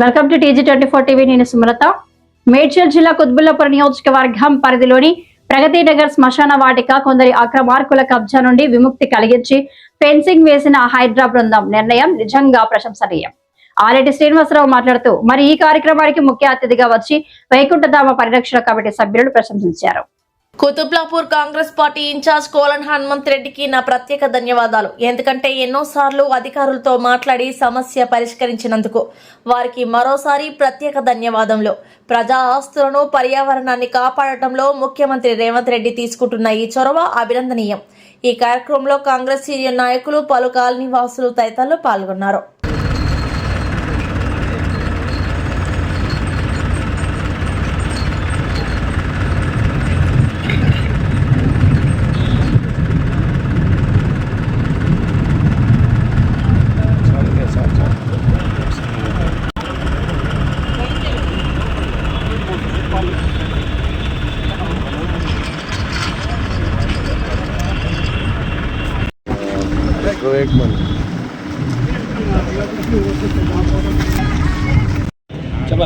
Welcome to TG24 TV. నేను సుమలత. మేడ్చల్ జిల్లా కుత్బుల్లాపూర్ నియోజకవర్గం పరిధిలోని ప్రగతి నగర్ శ్మశాన వాటిక కొందరి అక్రమార్కుల కబ్జా నుండి విముక్తి కలిగించి ఫెన్సింగ్ వేసిన హైడ్రా బృందం నిర్ణయం నిజంగా ప్రశంసనీయం. ఆరెడ్డి శ్రీనివాసరావు మాట్లాడుతూ మరి ఈ కార్యక్రమానికి ముఖ్య అతిథిగా వచ్చి వైకుంఠధామ పరిరక్షణ కమిటీ సభ్యులు ప్రశంసించారు. కుతుబ్లాపూర్ కాంగ్రెస్ పార్టీ ఇన్ఛార్జ్ కోలన్ హనుమంత్ రెడ్డికి నా ప్రత్యేక ధన్యవాదాలు. ఎందుకంటే ఎన్నోసార్లు అధికారులతో మాట్లాడి సమస్య పరిష్కరించినందుకు వారికి మరోసారి ప్రత్యేక ధన్యవాదములు. ప్రజా ఆస్తులను పర్యావరణాన్ని కాపాడటంలో ముఖ్యమంత్రి రేవంత్ రెడ్డి తీసుకుంటున్న ఈ చొరవ అభినందనీయం. ఈ కార్యక్రమంలో కాంగ్రెస్ సీనియర్ నాయకులు, పలు కాలనీ వాసులు తదితరులు పాల్గొన్నారు.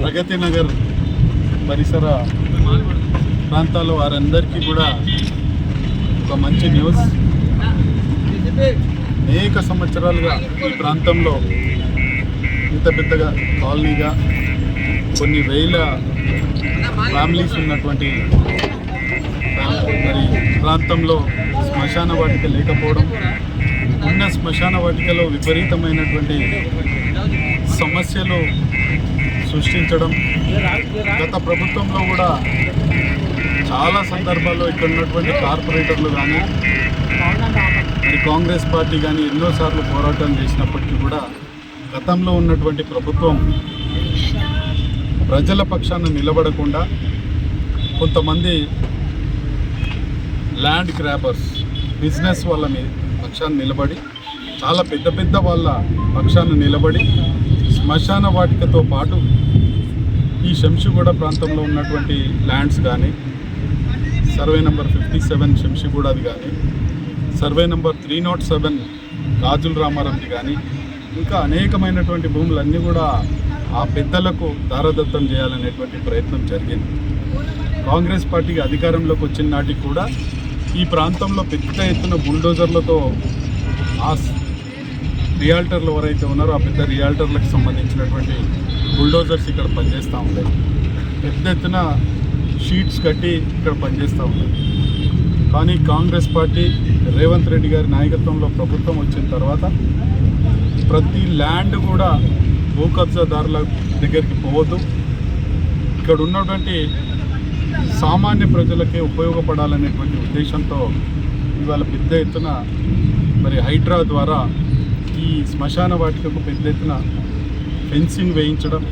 ప్రగతి నగర్ పరిసర ప్రాంతాల్లో వారందరికీ కూడా ఒక మంచి న్యూస్. అనేక సంవత్సరాలుగా ఈ ప్రాంతంలో ఇంత పెద్దగా కాలనీగా కొన్ని వేల ఫ్యామిలీస్ ఉన్నటువంటి మరి ప్రాంతంలో శ్మశాన వాటిక లేకపోవడం, ఉన్న శ్మశాన వాటికలో విపరీతమైనటువంటి సమస్యలు సృష్టించడం, గత ప్రభుత్వంలో కూడా చాలా సందర్భాల్లో ఇక్కడ ఉన్నటువంటి కార్పొరేటర్లు కానీ మరి కాంగ్రెస్ పార్టీ కానీ ఎన్నోసార్లు పోరాటం చేసినప్పటికీ కూడా గతంలో ఉన్నటువంటి ప్రభుత్వం ప్రజల పక్షాన నిలబడకుండా కొంతమంది ల్యాండ్ గ్రాబర్స్, బిజినెస్ వాళ్ళ పక్షాన నిలబడి, చాలా పెద్ద పెద్ద వాళ్ళ పక్షాన నిలబడి శ్మశాన వాటికతో పాటు ఈ శంషిగూడ ప్రాంతంలో ఉన్నటువంటి ల్యాండ్స్ కానీ, సర్వే నెంబర్ 57 శంషిగూడది కానీ, సర్వే నెంబర్ 307 గాజుల రామారంది కానీ, ఇంకా అనేకమైనటువంటి భూములన్నీ కూడా ఆ పెద్దలకు దారదత్తం చేయాలనేటువంటి ప్రయత్నం జరిగింది. కాంగ్రెస్ పార్టీకి అధికారంలోకి వచ్చిన నాటికి కూడా ఈ ప్రాంతంలో పెద్ద ఎత్తున బుల్డోజర్లతో ఆ రియాల్టర్లు ఎవరైతే ఉన్నారో ఆ పెద్ద రియాల్టర్లకు సంబంధించినటువంటి బుల్డోజర్స్ ఇక్కడ పనిచేస్తూ ఉంటాయి. పెద్ద ఎత్తున షీట్స్ కట్టి ఇక్కడ పనిచేస్తూ ఉంటాయి. కానీ కాంగ్రెస్ పార్టీ రేవంత్ రెడ్డి గారి నాయకత్వంలో ప్రభుత్వం వచ్చిన తర్వాత ప్రతి ల్యాండ్ కూడా భూ కబ్జాదారుల దగ్గరికి పోవద్దు, ఇక్కడ ఉన్నటువంటి సామాన్య ప్రజలకే ఉపయోగపడాలనేటువంటి ఉద్దేశంతో ఇవాళ పెద్ద ఎత్తున మరి హైడ్రా ద్వారా ఈ శ్మశాన వాటికకు పెద్ద ఎత్తున ఫెన్సింగ్ వేయించడం,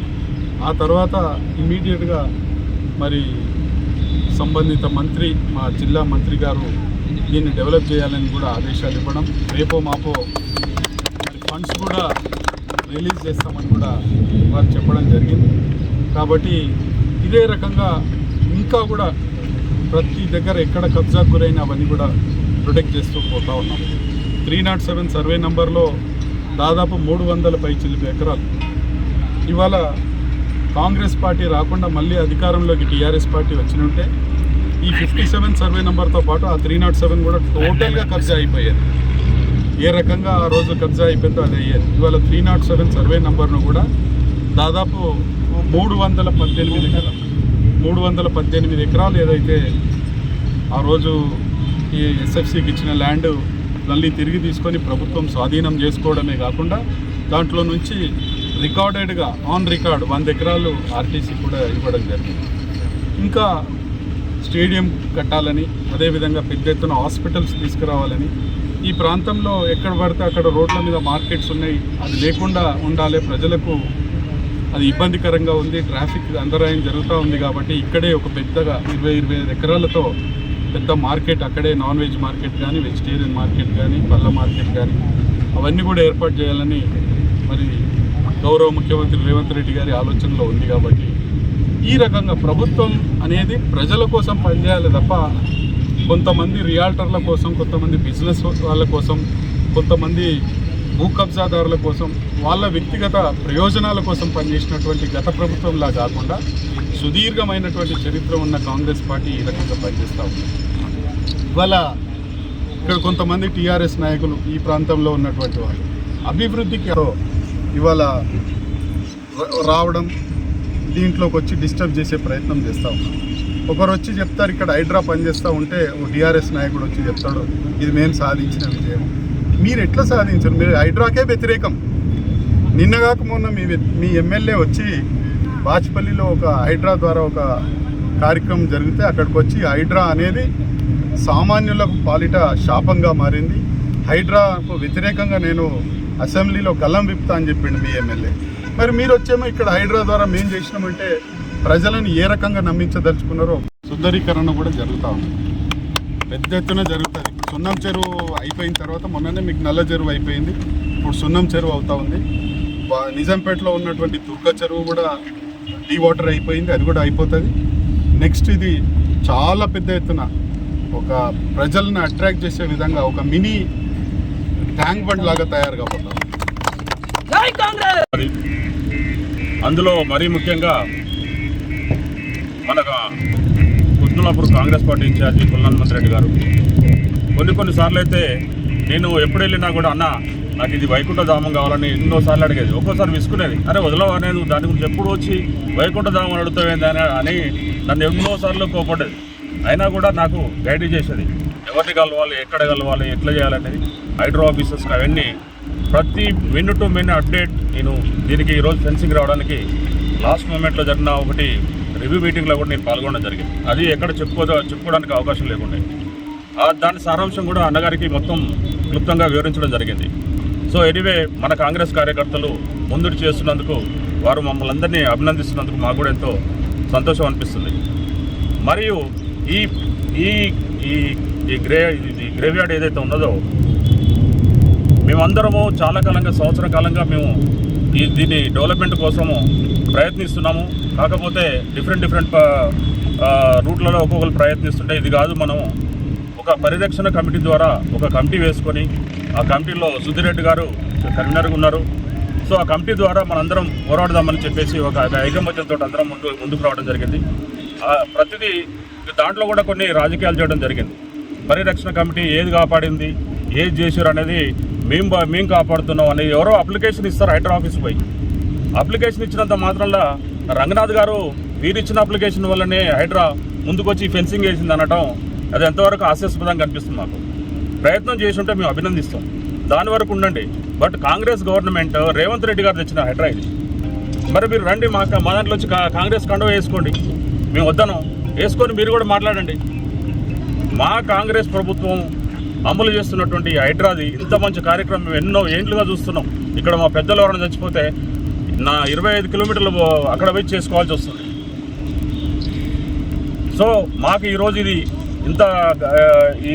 ఆ తర్వాత ఇమీడియట్గా మరి సంబంధిత మంత్రి, మా జిల్లా మంత్రి గారు దీన్ని డెవలప్ చేయాలని కూడా ఆదేశాలు ఇవ్వడం, రేపో మాపో మరి ఫండ్స్ కూడా రిలీజ్ చేస్తామని కూడా వారు చెప్పడం జరిగింది. కాబట్టి ఇదే రకంగా ఇంకా కూడా ప్రతి దగ్గర ఎక్కడ కబ్జాకు గురైన అవన్నీ కూడా ప్రొటెక్ట్ చేస్తూ పోతూ ఉన్నాం. 307 సర్వే నంబర్లో దాదాపు 300 పైచిలుకు ఎకరాలు. ఇవాళ కాంగ్రెస్ పార్టీ రాకుండా మళ్ళీ అధికారంలోకి టీఆర్ఎస్ పార్టీ వచ్చినుంటే ఈ 57 సర్వే నెంబర్తో పాటు ఆ 307 కూడా టోటల్గా కబ్జా అయిపోయేది. ఏ రకంగా ఆ రోజు కబ్జా అయిపోయిందో అది అయ్యేది. ఇవాళ 307 సర్వే నెంబర్ను కూడా దాదాపు 318 ఎకరాలు ఏదైతే ఆ రోజు ఈ ఎస్ఎఫ్సికి ఇచ్చిన ల్యాండ్ మళ్ళీ తిరిగి తీసుకొని ప్రభుత్వం స్వాధీనం చేసుకోవడమే కాకుండా దాంట్లో నుంచి రికార్డెడ్గా ఆన్ రికార్డ్ 100 ఎకరాలు ఆర్టీసీ కూడా ఇవ్వడం జరిగింది. ఇంకా స్టేడియం కట్టాలని, అదేవిధంగా పెద్ద ఎత్తున హాస్పిటల్స్ తీసుకురావాలని, ఈ ప్రాంతంలో ఎక్కడ పడితే అక్కడ రోడ్ల మీద మార్కెట్స్ ఉన్నాయి, అది లేకుండా ఉండాలి, ప్రజలకు అది ఇబ్బందికరంగా ఉంది, ట్రాఫిక్ అంతరాయం జరుగుతూ ఉంది. కాబట్టి ఇక్కడే ఒక పెద్దగా 20-25 ఎకరాలతో పెద్ద మార్కెట్, అక్కడే నాన్ వెజ్ మార్కెట్ కానీ, వెజిటేరియన్ మార్కెట్ కానీ, పళ్ళ మార్కెట్ కానీ అవన్నీ కూడా ఏర్పాటు చేయాలని మరి గౌరవ ముఖ్యమంత్రి రేవంత్ రెడ్డి గారి ఆలోచనలో ఉంది. కాబట్టి ఈ రకంగా ప్రభుత్వం అనేది ప్రజల కోసం పనిచేయాలి తప్ప కొంతమంది రియాల్టర్ల కోసం, కొంతమంది బిజినెస్ వాళ్ళ కోసం, కొంతమంది భూ కబ్జాదారుల కోసం వాళ్ళ వ్యక్తిగత ప్రయోజనాల కోసం పనిచేసినటువంటి గత ప్రభుత్వంలా కాకుండా సుదీర్ఘమైనటువంటి చరిత్ర ఉన్న కాంగ్రెస్ పార్టీ ఈ రకంగా పనిచేస్తూ ఉంది. ఇవాళ ఇక్కడ కొంతమంది టీఆర్ఎస్ నాయకులు ఈ ప్రాంతంలో ఉన్నటువంటి వాళ్ళు అభివృద్ధికి ఇవాళ రావడం, దీంట్లోకి వచ్చి డిస్టర్బ్ చేసే ప్రయత్నం చేస్తూ ఉన్నారు. ఒకరు వచ్చి చెప్తారు ఇక్కడ హైడ్రా పనిచేస్తూ ఉంటే ఓ టీఆర్ఎస్ నాయకుడు వచ్చి చెప్తాడు ఇది మేము సాధించిన విజయం. మీరు ఎట్లా సాధించారు? మీరు హైడ్రాకే వ్యతిరేకం. నిన్నగాక మొన్న మీ ఎమ్మెల్యే వచ్చి బాచ్పల్లిలో ఒక హైడ్రా ద్వారా ఒక కార్యక్రమం జరిగితే అక్కడికి వచ్చి హైడ్రా అనేది సామాన్యులకు పాలిట శాపంగా మారింది, హైడ్రాకు వ్యతిరేకంగా నేను అసెంబ్లీలో కలం విప్తా అని చెప్పిండు మీ ఎమ్మెల్యే. మరి మీరు వచ్చేమో ఇక్కడ హైడ్రా ద్వారా మేము చేసినామంటే ప్రజలను ఏ రకంగా నమ్మించదలుచుకున్నారో. సుందరీకరణ కూడా జరుగుతూ ఉంది, పెద్ద ఎత్తున జరుగుతుంది. ఇప్పుడు సున్నం చెరువు అయిపోయిన తర్వాత మొన్ననే మీకు నల్ల చెరువు అయిపోయింది, ఇప్పుడు సున్నం చెరువు అవుతూ ఉంది. నిజాంపేటలో ఉన్నటువంటి దుర్గ చెరువు కూడా డీ వాటర్ అయిపోయింది, అది కూడా అయిపోతుంది. నెక్స్ట్ ఇది చాలా పెద్ద ఎత్తున ఒక ప్రజలను అట్రాక్ట్ చేసే విధంగా ఒక మినీ ట్యాంక్ బండ్ లాగా తయారు కాబోతుంది. అందులో మరీ ముఖ్యంగా మన కుత్బుల్లాపూర్ కాంగ్రెస్ పార్టీ ఇన్ఛార్జి కొల్లాన్ హనుమంత్ రెడ్డి గారు కొన్నిసార్లు అయితే నేను ఎప్పుడు వెళ్ళినా కూడా అన్న నాకు ఇది వైకుంఠధామం కావాలని ఎన్నోసార్లు అడిగేది. ఒక్కోసారి విసుకునేది, అరే వదలవా నేను దాని గురించి ఎప్పుడు వచ్చి వైకుంఠధామం అడుగుతావేంది అని నన్ను ఎన్నోసార్లు కోపడ్డది. అయినా కూడా నాకు గైడ్ చేసేది, ఎవరిని కలవాలి, ఎక్కడ కలవాలి, ఎట్లా చేయాలనేది. హైడ్రో ఆఫీసర్స్ అవన్నీ ప్రతి మినిట్ టు మినిట్ అప్డేట్. నేను దీనికి ఈరోజు ఫెన్సింగ్ రావడానికి లాస్ట్ మూమెంట్లో జరిగిన ఒకటి రివ్యూ మీటింగ్లో కూడా నేను పాల్గొనడం జరిగింది. అది ఎక్కడ చెప్పుకోవడానికి అవకాశం లేకుండా దాని సారాంశం కూడా అన్నగారికి మొత్తం క్లుప్తంగా వివరించడం జరిగింది. సో ఎనీవే మన కాంగ్రెస్ కార్యకర్తలు ముందుకు చేస్తున్నందుకు, వారు మమ్మల్ని అందరినీ అభినందిస్తున్నందుకు మాకు కూడా ఎంతో సంతోషం అనిపిస్తుంది. మరియు ఈ ఈ ఈ గ్రేవ్యార్డ్ ఏదైతే ఉన్నదో మేమందరము చాలా కాలంగా, సంవత్సర కాలంగా మేము దీన్ని డెవలప్మెంట్ కోసము ప్రయత్నిస్తున్నాము. కాకపోతే డిఫరెంట్ రూట్లలో ఒక్కొక్కరు ప్రయత్నిస్తుంటే ఇది కాదు, మనము ఒక పరిరక్షణ కమిటీ ద్వారా ఒక కమిటీ వేసుకొని, ఆ కమిటీలో సుధిరెడ్డి గారు కన్వీనర్గా ఉన్నారు. సో ఆ కమిటీ ద్వారా మనందరం పోరాడదామని చెప్పేసి ఒక ఐకమత్యంతో అందరం ముందుకు రావడం జరిగింది. ప్రతిదీ దాంట్లో కూడా కొన్ని రాజకీయాలు చేయడం జరిగింది. పరిరక్షణ కమిటీ ఏది కాపాడింది, ఏది చేశారు అనేది మేము కాపాడుతున్నాం అనేది ఎవరో అప్లికేషన్ ఇస్తారు హైడ్రా ఆఫీస్ పోయి. అప్లికేషన్ ఇచ్చినంత మాత్రంలో రంగనాథ్ గారు వీరిచ్చిన అప్లికేషన్ వల్లనే హైడ్రా ముందుకొచ్చి ఫెన్సింగ్ వేసింది అనటం అది ఎంతవరకు హాస్యాస్పదంగా కనిపిస్తుంది. మాకు ప్రయత్నం చేసి ఉంటే మేము అభినందిస్తాం, దాని వరకు ఉండండి. బట్ కాంగ్రెస్ గవర్నమెంట్ రేవంత్ రెడ్డి గారు తెచ్చిన హైడ్రా ఇది. మరి మీరు రండి మా దాంట్లో వచ్చి కాంగ్రెస్ కండువా వేసుకోండి, మేము వద్దను వేసుకొని మీరు కూడా మాట్లాడండి. మా కాంగ్రెస్ ప్రభుత్వం అమలు చేస్తున్నటువంటి హైడ్రాది ఇంత మంచి కార్యక్రమం మేము ఎన్నో ఏండ్లుగా చూస్తున్నాం. ఇక్కడ మా పెద్దలు ఎవరైనా చచ్చిపోతే 25 కిలోమీటర్లు అక్కడ పోయి చేసుకోవాల్సి వస్తుంది. సో మాకు ఈరోజు ఇది ఇంత ఈ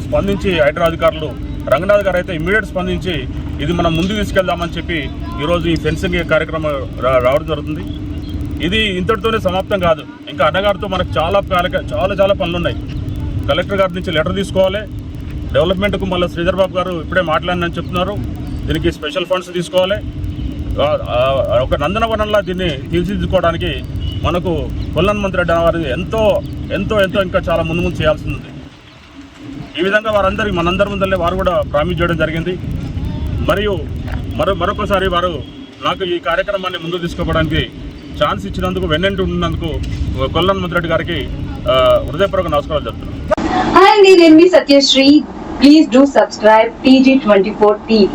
స్పందించి హైడ్రా అధికారులు రంగనాథ్ గారు అయితే ఇమ్మీడియట్ స్పందించి ఇది మనం ముందుకు తీసుకెళ్దామని చెప్పి ఈరోజు ఈ ఫెన్సింగ్ కార్యక్రమం రావడం జరుగుతుంది. ఇది ఇంతటితోనే సమాప్తం కాదు, ఇంకా అన్నగారితో మనకు చాలా పనులు ఉన్నాయి. కలెక్టర్ గారి నుంచి లెటర్ తీసుకోవాలి, డెవలప్మెంట్కు మళ్ళీ శ్రీధర్ బాబు గారు ఇప్పుడే మాట్లాడినని చెప్తున్నారు, దీనికి స్పెషల్ ఫండ్స్ తీసుకోవాలి. ఒక నందనవనంలా దీన్ని తీర్చిదిద్దుకోవడానికి మనకు కొల్లాన్ హనుమంత్ రెడ్డి వారి ఎంతో ఇంకా చాలా ముందు చేయాల్సి ఉంది. ఈ విధంగా మనందరి ముందరే వారు కూడా ప్రామిస్ చేయడం జరిగింది. మరియు మరొకసారి వారు నాకు ఈ కార్యక్రమాన్ని ముందుకు తీసుకోవడానికి ఛాన్స్ ఇచ్చినందుకు, వెన్నంటి ఉన్నందుకు కొల్లాన్ హనుమంత్ రెడ్డి గారికి హృదయపూర్వక నమస్కారాలు చెప్తున్నాను. Hi, నేను మీ Satyasri. Please do subscribe TG24 TV.